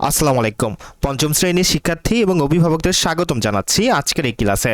আসসালামু আলাইকুম। পঞ্চম শ্রেণীর শিক্ষার্থী এবং অভিভাবকদের স্বাগতম জানাচ্ছি আজকের এই ক্লাসে।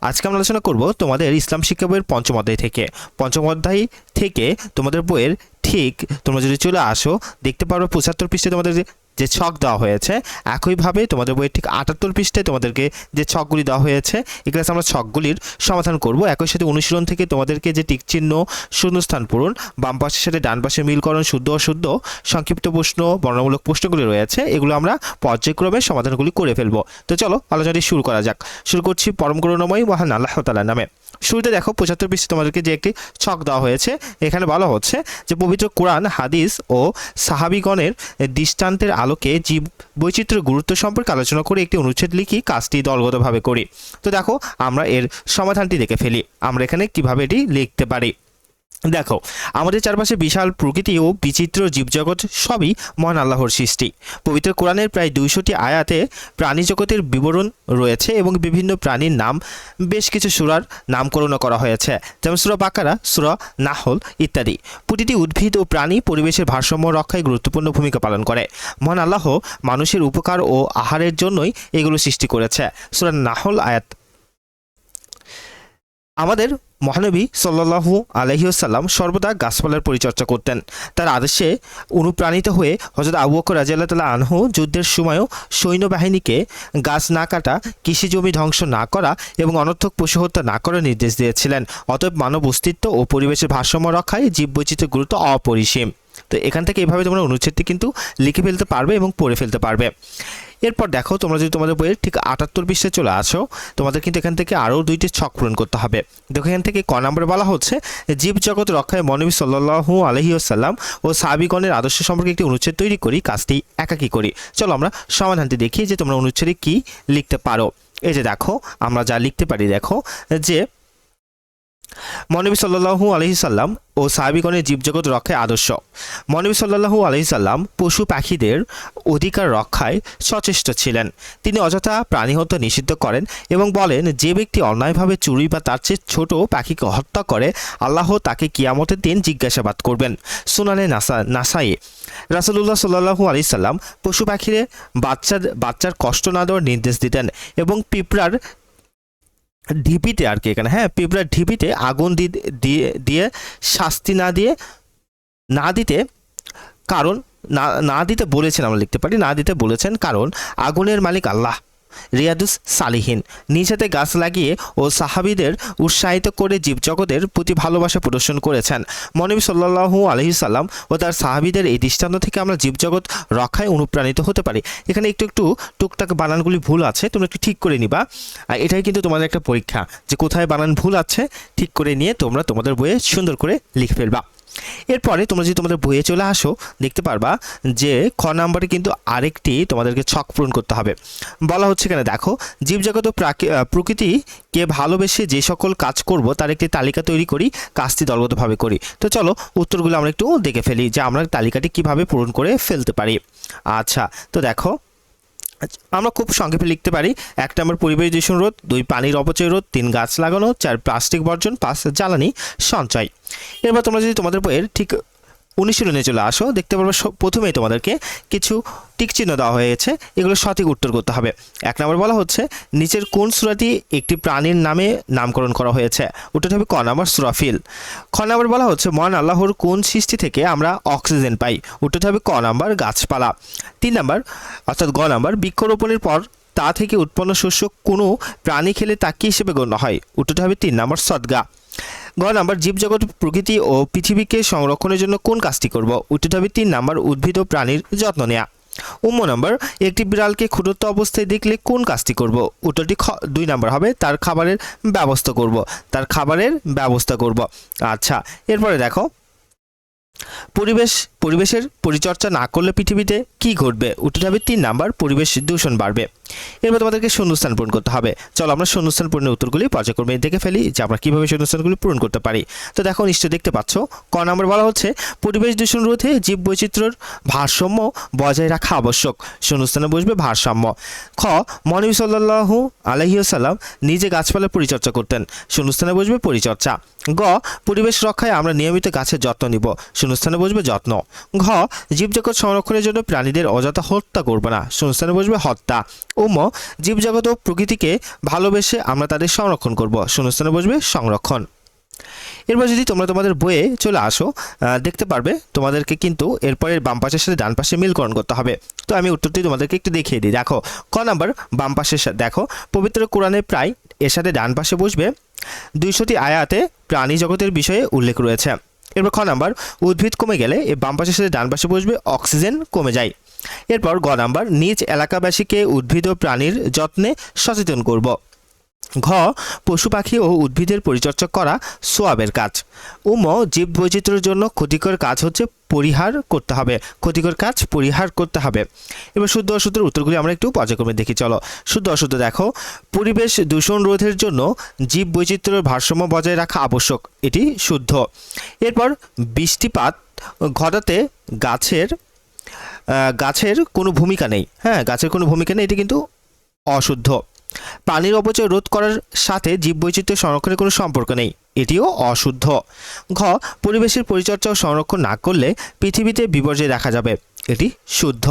আজকে আমরা আলোচনা করব তোমাদের ইসলাম শিক্ষা বইয়ের পঞ্চম অধ্যায় থেকে। পঞ্চম অধ্যায় থেকে তোমাদের বইয়ের ঠিক তোমরা যদি চলে আসো দেখতে পারবে ৭৫ পৃষ্ঠায় তোমাদের যে ছক দেওয়া হয়েছে, একইভাবে তোমাদের বইয়ের ঠিক ৭৮ পৃষ্ঠায় তোমাদেরকে যে ছকগুলি দেওয়া হয়েছে, এই ক্লাসে আমরা ছকগুলির সমাধান করব। একই সাথে অনুশীলন থেকে তোমাদেরকে যে টিক চিহ্ন, শূন্যস্থান পূরণ, বাম পাশের সাথে ডান পাশে মিলকরণ, শুদ্ধ অশুদ্ধ, সংক্ষিপ্ত প্রশ্ন, বর্ণমূলক প্রশ্নগুলি রয়েছে, এগুলো আমরা পর্যায়ক্রমে সমাধানগুলি করে ফেলবো। তো চলো আলোচনাটি শুরু করা যাক। শুরু করছি পরম করুণাময় মহান আল্লাহ তাআলার নামে। শুরুতে দেখো ৭৫ পৃষ্ঠায় তোমাদেরকে যে একটি ছক দেওয়া হয়েছে, এখানে বলা হচ্ছে যে পবিত্র কোরআন, হাদিস ও সাহাবীগণের দৃষ্টান্তের আলোকে জীব বৈচিত্র্যের গুরুত্ব সম্পর্কে আলোচনা করে একটি অনুচ্ছেদ লিখি, কাজটি দলগতভাবে করি। তো দেখো আমরা এর সমাধানটি দেখে ফেলি। আমরা এখানে কিভাবে এটি লিখতে পারি। দেখো, আমাদের চারপাশে বিশাল প্রকৃতি ও বিচিত্র জীবজগৎ সবই মহান আল্লাহর সৃষ্টি। পবিত্র কোরআনের প্রায় ২০০টি আয়াতে প্রাণী জগতের বিবরণ রয়েছে এবং বিভিন্ন প্রাণীর নাম বেশ কিছু সূরার নামকরণ করা হয়েছে, যেমন সূরা বাকারা, সূরা নাহল ইত্যাদি। প্রতিটি উদ্ভিদ ও প্রাণী পরিবেশের ভারসাম্য রক্ষায় গুরুত্বপূর্ণ ভূমিকা পালন করে। মহান আল্লাহ মানুষের উপকার ও আহারের জন্যই এগুলো সৃষ্টি করেছে। সূরা নাহল আয়াত। আমাদের মহানবী সাল্লাল্লাহু আলাইহি ওয়াসাল্লাম সর্বদা গাছপালার পরিচর্যা করতেন। তার আদেশে অনুপ্রাণিত হয়ে হযরত আবু বকর রাদিয়াল্লাহু তাআলা আনহু যুদ্ধের সময়ও সৈন্যবাহিনীকে গাছ না কাটা, কৃষি জমি ধ্বংস না করা এবং অনর্থক পশু হত্যা না করার নির্দেশ দিয়েছিলেন। অতএব মানব অস্তিত্ব ও পরিবেশের ভারসাম্য রক্ষায় জীববৈচিত্র্যের গুরুত্ব অপরিসীম। তো এখান থেকে এভাবে তোমরা অনুচ্ছেদটি কিন্তু লিখে ফেলতে পারবে এবং পড়ে ফেলতে পারবে। এরপর দেখো, তোমরা যদি তোমাদের বইয়ের ঠিক ৭৮ পৃষ্ঠায় চলে আসো, তোমাদের কিন্তু এখান থেকে আরও ২টি ছক পূরণ করতে হবে। দেখো, এখান থেকে ক নম্বরে বলা হচ্ছে জীবজগৎ রক্ষায় মহানবী সাল্লাল্লাহু আলাইহি ওয়াসাল্লাম ও সাহাবীগণের আদর্শ সম্পর্কে একটি অনুচ্ছেদ তৈরি করি, কাজটি একাকী করি। চলো আমরা সমাধানটি দেখি যে তোমরা অনুচ্ছেদে কি লিখতে পারো। এই যে দেখো, আমরা যা লিখতে পারি, দেখো যে মহানবী সাল্লাল্লাহু আলাইহি সাল্লাম ও সাহাবীগণের জীবজগৎ রক্ষায় আদর্শ। মহানবী সাল্লাল্লাহু আলাইহি সাল্লাম পশু পাখিদের অধিকার রক্ষায় সচেষ্ট ছিলেন। তিনি অযথা প্রাণী হত্যা নিষিদ্ধ করেন এবং বলেন, যে ব্যক্তি অন্যায়ভাবে চুরি বা তার চেয়ে ছোট পাখিকে হত্যা করে, আল্লাহ তাকে কিয়ামতের দিন জিজ্ঞাসাবাদ করবেন। সুনানে নাসাই। রাসূলুল্লাহ সাল্লাল্লাহু আলাইহি সাল্লাম পশু পাখিরে বাচ্চার কষ্ট না দেওয়ার নির্দেশ দিতেন এবং পিঁপড়ার ঢিপিতে এখানে পিঁপড়ার ঢিপিতে আগুন দিয়ে শাস্তি না দিতে কারণ না দিতে বলেছেন। আমরা লিখতে পারি না দিতে বলেছেন, কারণ আগুনের মালিক আল্লাহ। রিয়াদুস সালিহিন। নিজ হাতে গাছ লাগিয়ে ও সাহাবীদের উৎসাহিত করে জীবজগতের প্রতি ভালোবাসা প্রদর্শন করেছেন। মহানবী সাল্লাল্লাহু আলাইহি সাল্লাম ও তার সাহাবীদের এই দৃষ্টান্ত থেকে আমরা জীবজগৎ রক্ষায় অনুপ্রাণিত হতে পারি। এখানে একটু টুকটাক বানানগুলি ভুল আছে, তোমরা একটু ঠিক করে নিবা। এটাই কিন্তু তোমাদের একটা পরীক্ষা যে কোথায় বানান ভুল আছে ঠিক করে নিয়ে তোমরা তোমাদের বইয়ে সুন্দর করে লিখে ফেলবা। এরপরে তোমরা যদি তোমাদের বইয়ে চলে আসো, দেখতে পারবা যে খ নাম্বারে কিন্তু আরেকটি তোমাদেরকে ছক পূরণ করতে হবে। বলা হচ্ছে এখানে দেখো, জীবজগৎ ও প্রকৃতিকে ভালোবেসে যে সকল কাজ করব তার একটি তালিকা তৈরি করি, কাজটি দলগতভাবে করি। তো চলো উত্তরগুলো আমরা একটু দেখে ফেলি যে আমরা তালিকাটি কিভাবে পূরণ করে ফেলতে পারি। আচ্ছা, তো দেখো আমরা খুব সংক্ষেপে লিখতে পারি। ১ নম্বর পরিবেশ দূষণ রোধ, ২ পানির অপচয় রোধ, ৩ গাছ লাগানো, ৪ প্লাস্টিক বর্জন, ৫ জ্বালানি সঞ্চয়। এবার তোমরা যদি তোমাদের বইয়ের ঠিক অনুশীলনে চলে আসো, দেখতে পারবে প্রথমেই তোমাদেরকে কিছু টিক চিহ্ন দেওয়া হয়েছে, এগুলো সঠিক উত্তর করতে হবে। ১ নম্বর বলা হচ্ছে নিচের কোন সূরাটি একটি প্রাণীর নামে নামকরণ করা হয়েছে? উত্তরটা হবে ক নম্বর সূরা ফিল। খ নম্বর বলা হচ্ছে মহান আল্লাহর কোন সৃষ্টি থেকে আমরা অক্সিজেন পাই? উত্তরটা হবে ক নম্বর গাছপালা। ৩ নম্বর অর্থাৎ গ নম্বর বৃক্ষরোপণের পর তা থেকে উৎপন্ন শস্য কোনো প্রাণী খেলে তা কী হিসেবে গণ্য হয়? উত্তরটা হবে ৩ নম্বর সদগা। গ নম্বর জীবজগৎ, প্রকৃতি ও পৃথিবীকে সংরক্ষণের জন্য কোন কাজটি করব? উত্তরটা হবে ৩ নম্বর উদ্ভিদ ও প্রাণীর যত্ন নেওয়া। নম্বর একটি বিড়ালকে ক্ষুধার্ত অবস্থায় দেখলে কোন কাজটি করব? উত্তরটি ২ নম্বর হবে তার খাবারের ব্যবস্থা করব। আচ্ছা, এরপরে দেখো পরিবেশের পরিচর্যা না করলে পৃথিবীতে কি ঘটবে? উত্তরটা হবে ৩ নম্বর পরিবেশ দূষণ বাড়বে। এরপর তোমাদেরকে শূন্যস্থান পূরণ করতে হবে। চলো আমরা শূন্যস্থান পূরণের উত্তরগুলি পর্যায়ক্রমে দেখে ফেলি যে আমরা কীভাবে শূন্যস্থানগুলি পূরণ করতে পারি। তো দেখো, নিশ্চয়ই দেখতে পাচ্ছ, ক নম্বর বলা হচ্ছে পরিবেশ দূষণ রোধে জীব বৈচিত্র্যের ভারসাম্য বজায় রাখা আবশ্যক। শূন্যস্থানে বসবে ভারসাম্য। খ, মহানবী সাল্লাল্লাহু আলাইহি ওয়াসাল্লাম নিজে গাছপালার পরিচর্যা করতেন। শূন্যস্থানে বসবে পরিচর্যা। গ, পরিবেশ রক্ষায় আমরা নিয়মিত গাছের যত্ন নিব। শূন্যস্থানে বসবে যত্ন। ঘ, জীবজগৎ সংরক্ষণের জন্য প্রাণীদের অযথা হত্যা করব না। শূন্যস্থানে বসবে হত্যা। ও ম, জীবজগৎ ও প্রকৃতিকে ভালোবেসে আমরা তাদের সংরক্ষণ করব। শূন্যস্থানে বসবে সংরক্ষণ। এরপর যদি তোমরা তোমাদের বইয়ে চলে আসো, দেখতে পারবে তোমাদেরকে কিন্তু এরপরের বাম পাশের সাথে ডান পাশে মিলকরণ করতে হবে। তো আমি উত্তরটি তোমাদেরকে একটু দেখিয়ে দিই। দেখো, ক নাম্বার বাম পাশের সাথে দেখো, পবিত্র কোরআনে প্রায় এর সাথে ডান পাশে বসবে 200টি আয়াতে প্রাণী জগতের বিষয়ে উল্লেখ রয়েছে। এরপর খ নাম্বার উদ্ভিদ কমে গেলে এই বাম পাশের সাথে ডান পাশে বসবে অক্সিজেন কমে যায়। এরপর গ নাম্বার নিজ এলাকাবাসীকে উদ্ভিদ ও প্রাণীর যত্নে সচেতন করব। ঘ, পশু পাখি ও উদ্ভিদের পরিচর্যা করা সোয়াবের কাজ। উম, জীব বৈচিত্র্যের জন্য ক্ষতিকর কাজ হচ্ছে পরিহার করতে হবে, ক্ষতিকর কাজ পরিহার করতে হবে। এবার শুদ্ধ অশুদ্ধের উত্তরগুলি আমরা একটু পর্যায়ক্রমে দেখি। চলো, শুদ্ধ অশুদ্ধ দেখো, পরিবেশ দূষণ রোধের জন্য জীব বৈচিত্র্যের ভারসাম্য বজায় রাখা আবশ্যক, এটি শুদ্ধ। এরপর বৃষ্টিপাত ঘটাতে গাছের কোনো ভূমিকা নেই। হ্যাঁ, গাছের কোনো ভূমিকা নেই, এটি কিন্তু অশুদ্ধ। পানির অপচয় রোধ করার সাথে জীববৈচিত্র্য সংরক্ষণের কোনো সম্পর্ক নেই, এটিও অশুদ্ধ। ঘ, পরিবেশের পরিচর্যা ও সংরক্ষণ না করলে পৃথিবীতে বিপর্যয় দেখা যাবে, এটি শুদ্ধ।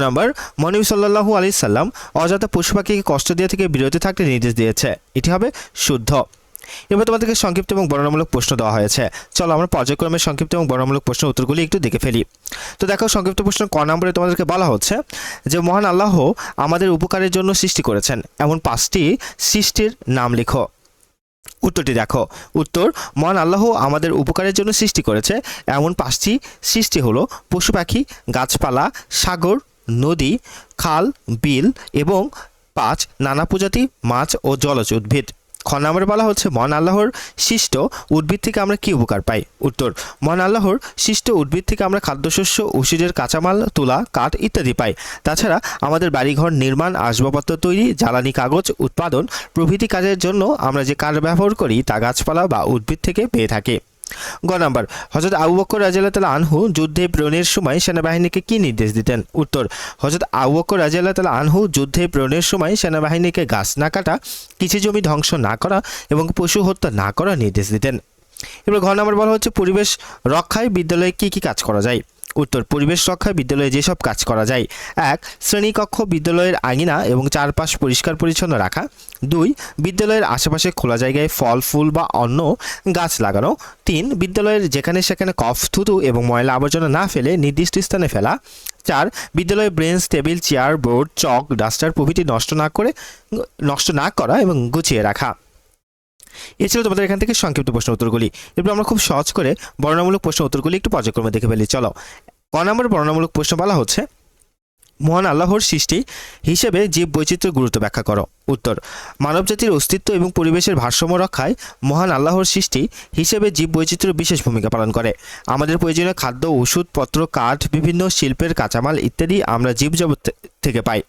নম্বর মহানবী সাল্লাল্লাহু আলাইহি সাল্লাম অযথা পশু পাখিকে কষ্ট দেওয়া থেকে বিরত থাকতে নির্দেশ দিয়েছে, এটি হবে শুদ্ধ। এবার তোমাদেরকে সংক্ষিপ্ত এবং বর্ণনামূলক প্রশ্ন দেওয়া হয়েছে। চলো আমরা পর্যায়ক্রমে সংক্ষিপ্ত এবং বর্ণনামূলক প্রশ্নের উত্তরগুলি একটু দেখে ফেলি। তো দেখো, সংক্ষিপ্ত প্রশ্ন ক নম্বরে তোমাদেরকে বলা হচ্ছে যে মহান আল্লাহ আমাদের উপকারের জন্য সৃষ্টি করেছেন এমন 5টি সৃষ্টির নাম লিখো। উত্তরটি দেখো, উত্তর, মহান আল্লাহ আমাদের উপকারের জন্য সৃষ্টি করেছে এমন 5টি সৃষ্টি হলো পশু পাখি, গাছপালা, সাগর, নদী, খাল, বিল এবং 5 নানা প্রজাতি মাছ ও জলজ উদ্ভিদ। খ নম্বরে বলা হচ্ছে মহান আল্লাহর সৃষ্ট উদ্ভিদ থেকে আমরা কি উপকার পাই। উত্তর, মহান আল্লাহর সৃষ্ট উদ্ভিদ থেকে আমরা খাদ্যশস্য, ওষুধের কাঁচামাল, তুলা, কাঠ ইত্যাদি পাই। তাছাড়া আমাদের বাড়িঘর নির্মাণ, আসবাবপত্র তৈরি, জ্বালানি কাগজ উৎপাদন প্রভৃতি কাজের জন্য আমরা যে কাঠ ব্যবহার করি তা গাছপালা বা উদ্ভিদ থেকে পেয়ে থাকি। গ নাম্বার, হযরত আবু বকর রাদিয়াল্লাহু তাআলা আনহু যুদ্ধে প্রেরণের সময় সেনাবাহিনীকে কি নির্দেশ দিতেন। উত্তর, হযরত আবু বকর রাদিয়াল্লাহু তাআলা আনহু যুদ্ধে প্রেরণের সময় সেনাবাহিনীকে গাছ না কাটা, কৃষি জমি ধ্বংস না করা এবং পশু হত্যা না করার নির্দেশ দিতেন। এবার ঘ নাম্বার বলা হচ্ছে পরিবেশ রক্ষায় বিদ্যালয়ে কি কি কাজ করা যায়। উত্তর, পরিবেশ রক্ষায় বিদ্যালয়ে যেসব কাজ করা যায়: 1, শ্রেণীকক্ষ, বিদ্যালয়ের আঙিনা এবং চারপাশ পরিষ্কার পরিচ্ছন্ন রাখা। 2, বিদ্যালয়ের আশেপাশে খোলা জায়গায় ফল, ফুল বা অন্য গাছ লাগানো। 3, বিদ্যালয়ের যেখানে সেখানে কফ, থুতু এবং ময়লা আবর্জনা না ফেলে নির্দিষ্ট স্থানে ফেলা। 4, বিদ্যালয়ের বেঞ্চ, টেবিল, চেয়ার, বোর্ড, চক, ডাস্টার প্রভৃতি নষ্ট না করা এবং গুছিয়ে রাখা। এছাড়াও তোমাদের এখান থেকে সংক্ষিপ্ত প্রশ্ন উত্তরগুলি। এরপর আমরা খুব সহজ করে বর্ণনামূলক প্রশ্ন উত্তরগুলি একটু পর্যায়ক্রমে দেখে ফেলি। চলো, ক নম্বর বর্ণনামূলক প্রশ্ন বলা হচ্ছে মহান আল্লাহর সৃষ্টি হিসেবে জীব বৈচিত্র্যের গুরুত্ব ব্যাখ্যা করো। উত্তর, মানবজাতির অস্তিত্ব এবং পরিবেশের ভারসাম্য রক্ষায় মহান আল্লাহর সৃষ্টি হিসেবে জীব বৈচিত্র্য বিশেষ ভূমিকা পালন করে। আমাদের প্রয়োজনীয় খাদ্য, ওষুধপত্র, কাঠ, বিভিন্ন শিল্পের কাঁচামাল ইত্যাদি আমরা জীবজগৎ থেকে পাই।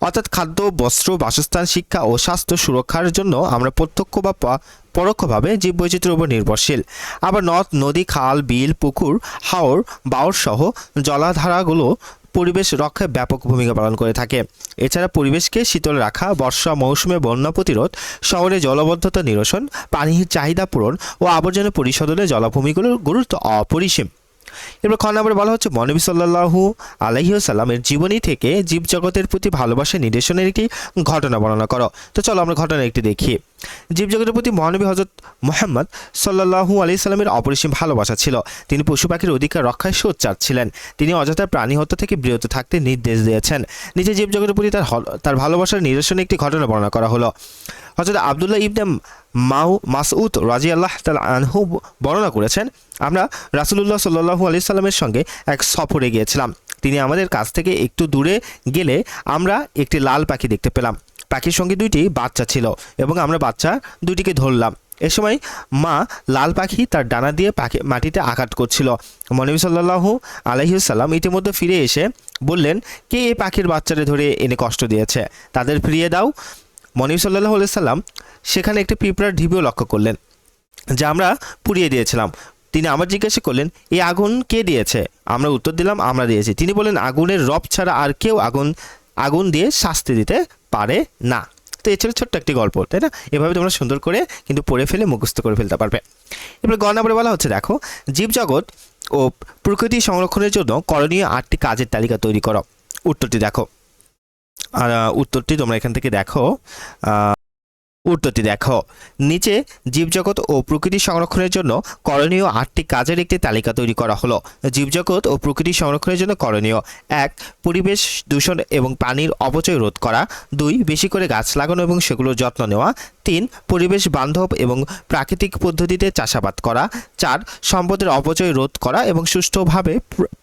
অর্থাৎ খাদ্য, বস্ত্র, বাসস্থান, শিক্ষা ও স্বাস্থ্য সুরক্ষার জন্য আমরা প্রত্যক্ষ বা পরোক্ষভাবে জীববৈচিত্র্যের উপর নির্ভরশীল। আবার নদ, নদী, খাল, বিল, পুকুর, হাওর, বাওর সহ জলাধারাগুলো পরিবেশ রক্ষায় ব্যাপক ভূমিকা পালন করে থাকে। এছাড়া পরিবেশকে শীতল রাখা, বর্ষা মৌসুমে বন্যা প্রতিরোধ, শহরে জলবদ্ধতা নিরসন, পানির চাহিদা পূরণ ও আবর্জনা পরিশোধনে জলাভূমিগুলোর গুরুত্ব অপরিসীম। এরপর খ নম্বরে বলা হচ্ছে মহানবী সাল্লাল্লাহু আলাইহি ওয়াসাল্লামের জীবনী থেকে জীবজগতের প্রতি ভালোবাসা নির্দেশনের একটি ঘটনা বর্ণনা করো। তো চলো আমরা ঘটনা একটি দেখি। জীবজগতের প্রতি মহানবী হযরত মুহাম্মদ সাল্লাল্লাহু আলাইহি সাল্লামের অপরিসীম ভালোবাসা ছিল। তিনি পশু পাখির অধিকার রক্ষায় সোচ্চার ছিলেন। তিনি অযথা প্রাণী হত্যা থেকে বিরত থাকতে নির্দেশ দিয়েছেন। নিজে জীবজগতের প্রতি তার ভালোবাসার নিদর্শনে একটি ঘটনা বর্ণনা করা হলো। হযরত আব্দুল্লাহ ইবনে মাসউদ রাদিয়াল্লাহু তাআলা আনহু বর্ণনা করেছেন, আমরা রাসূলুল্লাহ সাল্লাল্লাহু আলাইহি সাল্লামের সঙ্গে এক সফরে গিয়েছিলাম। তিনি আমাদের কাছ থেকে একটু দূরে গেলে আমরা একটি লাল পাখি দেখতে পেলাম। পাখির সঙ্গে 2টি বাচ্চা ছিল এবং আমরা বাচ্চা 2টিকে ধরলাম। এ সময় মা লাল পাখি তার ডানা দিয়ে মাটিতে আঘাত করছিল। নবী সাল্লাল্লাহু আলাইহি ওয়াসাল্লাম ইতিমধ্যে ফিরে এসে বললেন, কে এই পাখির বাচ্চারে ধরে এনে কষ্ট দিয়েছে, তাদের ফিরিয়ে দাও। নবী সাল্লাল্লাহু আলাইহি ওয়াসাল্লাম সেখানে একটি পিঁপড়ার ঢিবিও লক্ষ্য করলেন, যা আমরা পুড়িয়ে দিয়েছিলাম। তিনি আবার জিজ্ঞাসা করলেন, এই আগুন কে দিয়েছে? আমরা উত্তর দিলাম, আমরা দিয়েছি। তিনি বললেন, আগুনের রব ছাড়া আর কেউ আগুন দিয়ে শাস্তি দিতে পারে না। তো এ ছিল ছোট্ট একটি গল্প, তাই না? এভাবে তোমরা সুন্দর করে কিন্তু পড়ে ফেলে মুখস্থ করে ফেলতে পারবে। এবার গ নম্বরে বলা হচ্ছে, দেখো, জীবজগৎ ও প্রকৃতি সংরক্ষণের জন্য করণীয় 8টি কাজের তালিকা তৈরি করো। উত্তরটি দেখো, উত্তরটি তোমরা এখান থেকে দেখো। উত্তরটি দেখো, নিচে জীবজগৎ ও প্রকৃতি সংরক্ষণের জন্য করণীয় 8টি কাজের একটি তালিকা তৈরি করা হলো। জীবজগৎ ও প্রকৃতি সংরক্ষণের জন্য করণীয়: 1. পরিবেশ দূষণ এবং পানির অপচয় রোধ করা। 2. বেশি করে গাছ লাগানো এবং সেগুলোর যত্ন নেওয়া। 3. পরিবেশ বান্ধব এবং প্রাকৃতিক পদ্ধতিতে চাষাবাদ করা। 4. সম্পদের অপচয় রোধ করা এবং সুষ্ঠুভাবে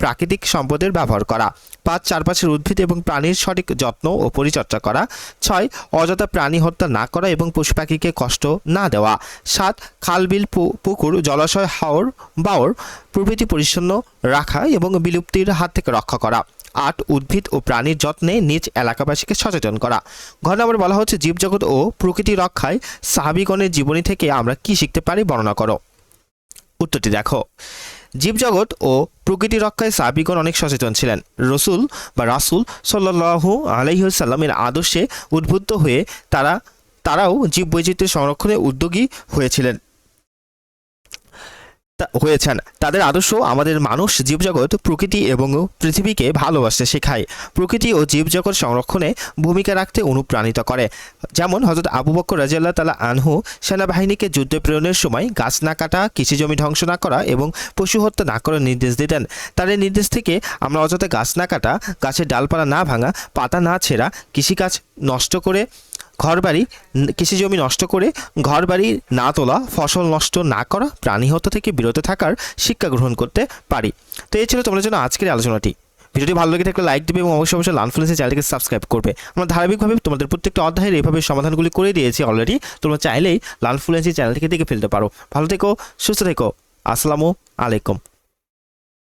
প্রাকৃতিক সম্পদের ব্যবহার করা। 5. চারপাশের উদ্ভিদ এবং প্রাণীর সঠিক যত্ন ও পরিচর্যা করা। 6. অযথা প্রাণী হত্যা না করা এবং পশু পাখিকে কষ্ট না দেওয়া। 7. খালবিল পুকুর জলাশয় হাওর বাওর প্রভৃতি পরিচ্ছন্ন রাখা এবং বিলুপ্তির হাত থেকে রক্ষা করা। 8. উদ্ভিদ ও প্রাণীর যত্নে নিজ এলাকাবাসীকে সচেতন করা। ঘ নম্বরে বলা হচ্ছে, জীবজগৎ ও প্রকৃতি রক্ষায় সাহাবীগণের জীবনী থেকে আমরা কি শিখতে পারি বর্ণনা করো। উত্তরটি দেখো, জীবজগৎ ও প্রকৃতি রক্ষায় সাহাবীগণ অনেক সচেতন ছিলেন। রাসূল সাল্লাল্লাহু আলাইহি ওয়াসাল্লামের আদর্শে উদ্বুদ্ধ হয়ে তারাও জীববৈচিত্র্য সংরক্ষণে উদ্যোগী হয়েছেন। তাদের আদর্শ আমাদের মানুষ, জীবজগৎ, প্রকৃতি এবং পৃথিবীকে ভালোবাসতে শেখায়, প্রকৃতি ও জীবজগৎ সংরক্ষণে ভূমিকা রাখতে অনুপ্রাণিত করে। যেমন হযরত আবু বকর রাদিয়াল্লাহু তাআলা আনহু সেনাবাহিনীকে যুদ্ধে প্রেরণের সময় গাছ না কাটা, কৃষিজমি ধ্বংস না করা এবং পশু হত্যা না করার নির্দেশ দিতেন। তার এই নির্দেশ থেকে আমরা অযথা গাছ না কাটা, গাছের ডালপালা না ভাঙা, পাতা না ছেঁড়া, কৃষিজমি নষ্ট করে ঘরবাড়ি না তোলা, ফসল নষ্ট না করা, প্রাণী হত্যা থেকে বিরত থাকার শিক্ষা গ্রহণ করতে পারি। তো এই ছিল তোমাদের জন্য আজকের আলোচনাটি। ভিডিওটি ভালো লেগে থাকলে লাইক দেবে এবং অবশ্যই লার্নফ্লুয়েন্সি চ্যানেলটিকে সাবস্ক্রাইব করবে। আমরা ধারাবাহিকভাবে তোমাদের প্রত্যেকটা অধ্যায়ের এইভাবে সমাধানগুলি করে দিয়েছি অলরেডি। তোমরা চাইলেই লার্নফ্লুয়েন্সি চ্যানেলটিকে দেখে ফেলতে পারো। ভালো থেকো, সুস্থ থেকো। আসসালামু আলাইকুম।